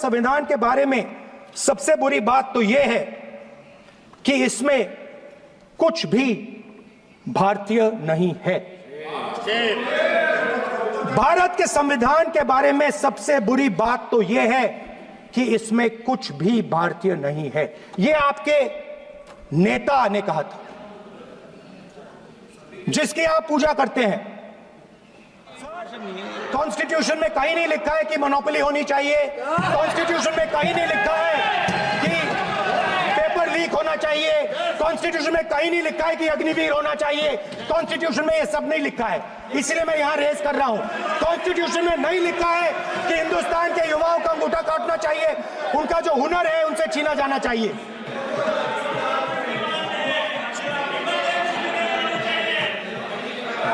संविधान के बारे में सबसे बुरी बात तो यह है कि इसमें कुछ भी भारतीय नहीं है। भारत के संविधान के बारे में सबसे बुरी बात तो यह है कि इसमें कुछ भी भारतीय नहीं है। यह आपके नेता ने कहा था, जिसकी आप पूजा करते हैं। कॉन्स्टिट्यूशन में कहीं नहीं लिखा है कि मोनोपोली होनी चाहिए। कॉन्स्टिट्यूशन में कहीं नहीं लिखा है कि पेपर लीक होना चाहिए। कॉन्स्टिट्यूशन में कहीं नहीं लिखा है कि अग्निवीर होना चाहिए। कॉन्स्टिट्यूशन में ये सब नहीं लिखा है, इसलिए मैं यहां रेस कर रहा हूं। कॉन्स्टिट्यूशन में नहीं लिखा है कि हिंदुस्तान के युवाओं का अंगूठा काटना चाहिए, उनका जो हुनर है उनसे छीना जाना चाहिए।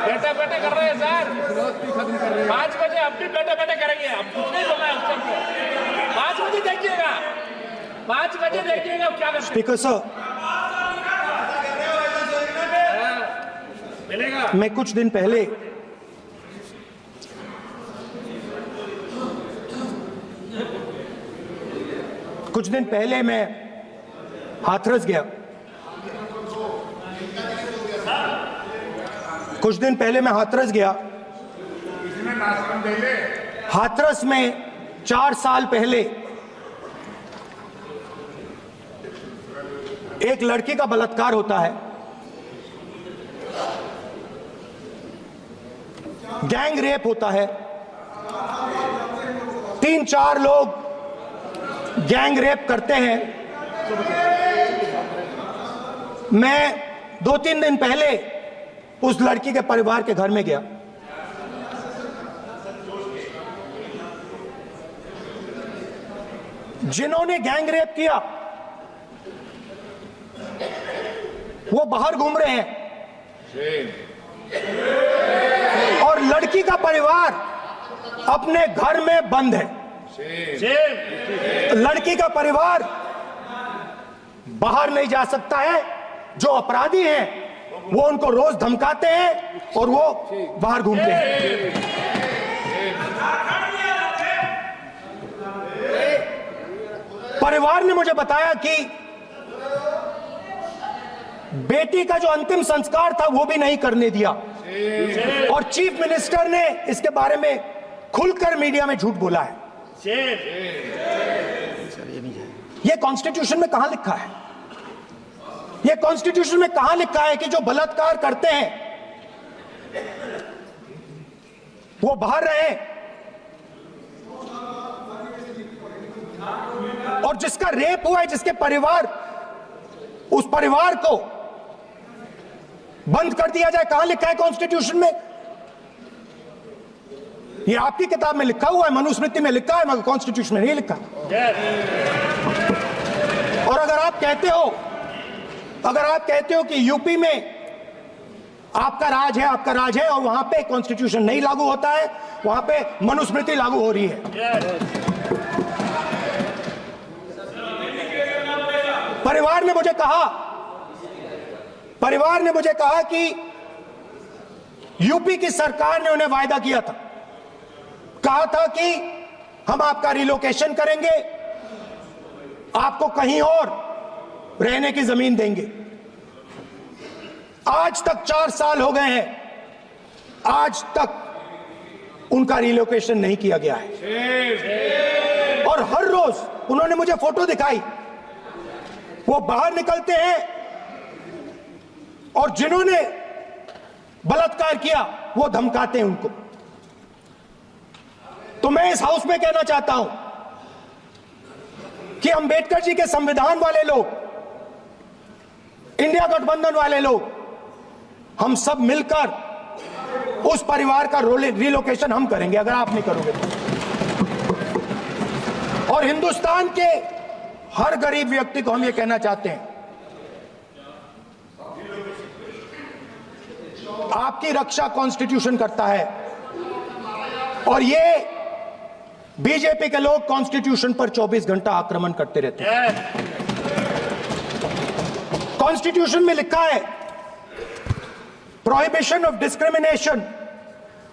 बैठे बैठे कर रहे हैं सर, 5 बजे अब भी बैठे बैठे करेंगे। अब कुछ नहीं बोलना है उस टाइम पे। 5 बजे देखिएगा, 5 बजे देखिएगा क्या कर स्पीकर सर, मिलेगा। मैं कुछ दिन पहले मैं हाथरस गया। हाथरस में 4 साल पहले एक लड़की का बलात्कार होता है। गैंग रेप होता है। 3-4 लोग गैंग रेप करते हैं। मैं 2-3 दिन पहले उस लड़की के परिवार के घर में गया। जिन्होंने गैंग रेप किया वो बाहर घूम रहे हैं और लड़की का परिवार अपने घर में बंद है। लड़की का परिवार बाहर नहीं जा सकता है। जो अपराधी हैं वो उनको रोज धमकाते हैं और वो बाहर घूमते हैं। परिवार ने मुझे बताया कि बेटी का जो अंतिम संस्कार था वो भी नहीं करने दिया और चीफ मिनिस्टर ने इसके बारे में खुलकर मीडिया में झूठ बोला है। ये कॉन्स्टिट्यूशन में कहां लिखा है? ये कॉन्स्टिट्यूशन में कहां लिखा है कि जो बलात्कार करते हैं वो बाहर रहे और जिसका रेप हुआ है, जिसके परिवार, उस परिवार को बंद कर दिया जाए? कहां लिखा है कॉन्स्टिट्यूशन में? ये आपकी किताब में लिखा हुआ है, मनुस्मृति में लिखा है, मगर कॉन्स्टिट्यूशन में नहीं लिखा। और अगर आप कहते हो कि यूपी में आपका राज है और वहां पे कॉन्स्टिट्यूशन नहीं लागू होता है, वहां पे मनुस्मृति लागू हो रही है। परिवार ने मुझे कहा कि यूपी की सरकार ने उन्हें वायदा किया था, कहा था कि हम आपका रिलोकेशन करेंगे, आपको कहीं और रहने की जमीन देंगे। आज तक 4 साल हो गए हैं, आज तक उनका रिलोकेशन नहीं किया गया है। और हर रोज उन्होंने मुझे फोटो दिखाई, वो बाहर निकलते हैं और जिन्होंने बलात्कार किया वो धमकाते हैं उनको। तो मैं इस हाउस में कहना चाहता हूं कि अंबेडकर जी के संविधान वाले लोग, इंडिया गठबंधन वाले लोग, हम सब मिलकर उस परिवार का रिलोकेशन हम करेंगे अगर आप नहीं करोगे तो। और हिंदुस्तान के हर गरीब व्यक्ति को हम ये कहना चाहते हैं, आपकी रक्षा कॉन्स्टिट्यूशन करता है और ये बीजेपी के लोग कॉन्स्टिट्यूशन पर 24 घंटा आक्रमण करते रहते हैं। कॉन्स्टिट्यूशन में लिखा है prohibition of discrimination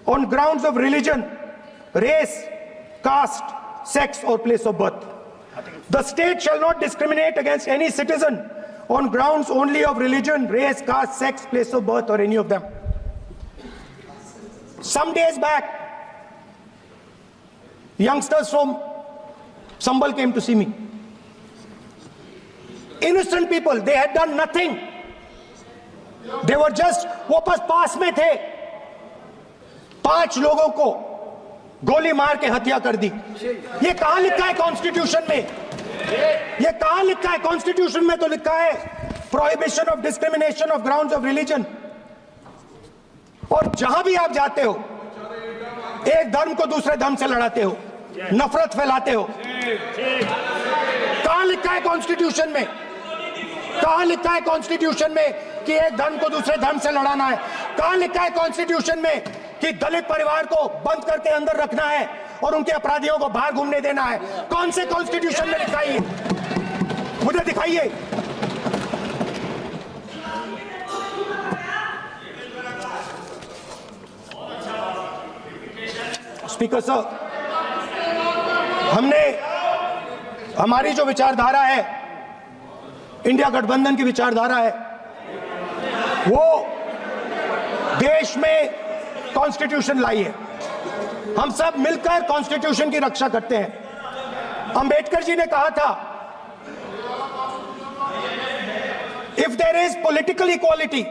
on grounds of religion, race, caste, sex, or place of birth. The state shall not discriminate against any citizen on grounds only of religion, race, caste, sex, place of birth, or any of them. Some days back, youngsters from Sambal came to see me. Innocent people, they had done nothing. They were just, वो बस पास में थे, 5 लोगों को गोली मार के हत्या कर दी। ये कहां लिखा है कॉन्स्टिट्यूशन में? ये कहां लिखा है? कॉन्स्टिट्यूशन में तो लिखा है prohibition of discrimination of grounds of religion. और जहां भी आप जाते हो, एक धर्म को दूसरे धर्म से लड़ाते हो, नफरत फैलाते हो। कहां लिखा है कॉन्स्टिट्यूशन में? कहां लिखा है कॉन्स्टिट्यूशन में कि एक धर्म को दूसरे धर्म से लड़ाना है? कहां लिखा है कॉन्स्टिट्यूशन में कि दलित परिवार को बंद करके अंदर रखना है और उनके अपराधियों को बाहर घूमने देना है? कौन से कॉन्स्टिट्यूशन में लिखा है? मुझे दिखाइए। स्पीकर साहब, हमने हमारी जो विचारधारा है, इंडिया गठबंधन की विचारधारा है, वो देश में कॉन्स्टिट्यूशन लाई है। हम सब मिलकर कॉन्स्टिट्यूशन की रक्षा करते हैं। अंबेडकर जी ने कहा था, if there is political equality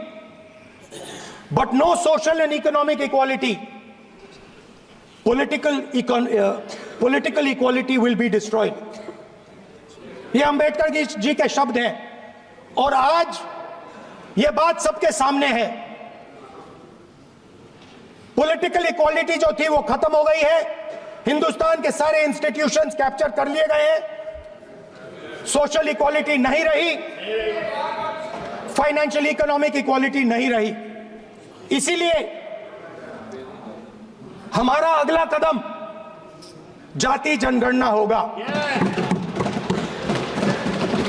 but no social and economic equality, political equality will be destroyed. ये अंबेडकर जी के शब्द हैं और आज ये बात सबके सामने है। पॉलिटिकल इक्वालिटी जो थी वो खत्म हो गई है। हिंदुस्तान के सारे इंस्टीट्यूशंस कैप्चर कर लिए गए हैं। सोशल इक्वालिटी नहीं रही, फाइनेंशियल इकोनॉमिक इक्वालिटी नहीं रही। इसीलिए हमारा अगला कदम जाति जनगणना होगा।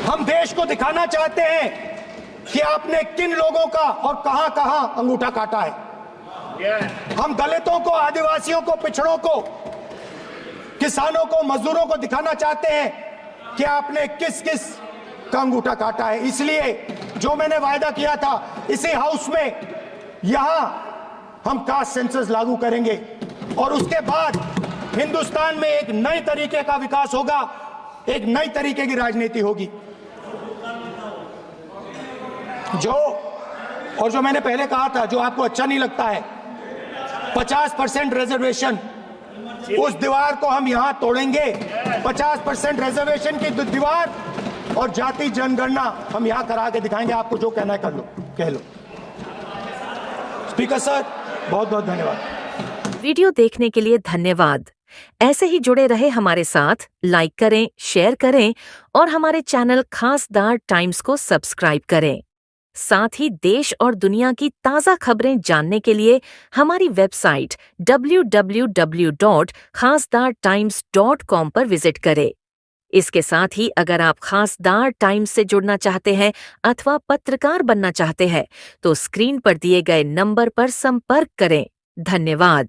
हम देश को दिखाना चाहते हैं कि आपने किन लोगों का और कहां कहां अंगूठा काटा है। हम दलितों को, आदिवासियों को, पिछड़ों को, किसानों को, मजदूरों को दिखाना चाहते हैं कि आपने किस किस का अंगूठा काटा है। इसलिए जो मैंने वायदा किया था, इसी हाउस में यहां हम कास्ट सेंसस लागू करेंगे और उसके बाद हिंदुस्तान में एक नए तरीके का विकास होगा, एक नई तरीके की राजनीति होगी। जो मैंने पहले कहा था, जो आपको अच्छा नहीं लगता है, 50% रिजर्वेशन, उस दीवार को हम यहां तोड़ेंगे। 50% रिजर्वेशन की दीवार और जाति जनगणना हम यहां करा के दिखाएंगे। आपको जो कहना है कर लो, कह लो। स्पीकर सर, बहुत बहुत धन्यवाद। वीडियो देखने के लिए धन्यवाद। ऐसे ही जुड़े रहे हमारे साथ, लाइक करें, शेयर करें और हमारे चैनल खासदार टाइम्स को सब्सक्राइब करें। साथ ही देश और दुनिया की ताज़ा खबरें जानने के लिए हमारी वेबसाइट www.khasdartimes.com पर विजिट करें। इसके साथ ही अगर आप खासदार टाइम्स से जुड़ना चाहते हैं अथवा पत्रकार बनना चाहते हैं तो स्क्रीन पर दिए गए नंबर पर संपर्क करें। धन्यवाद।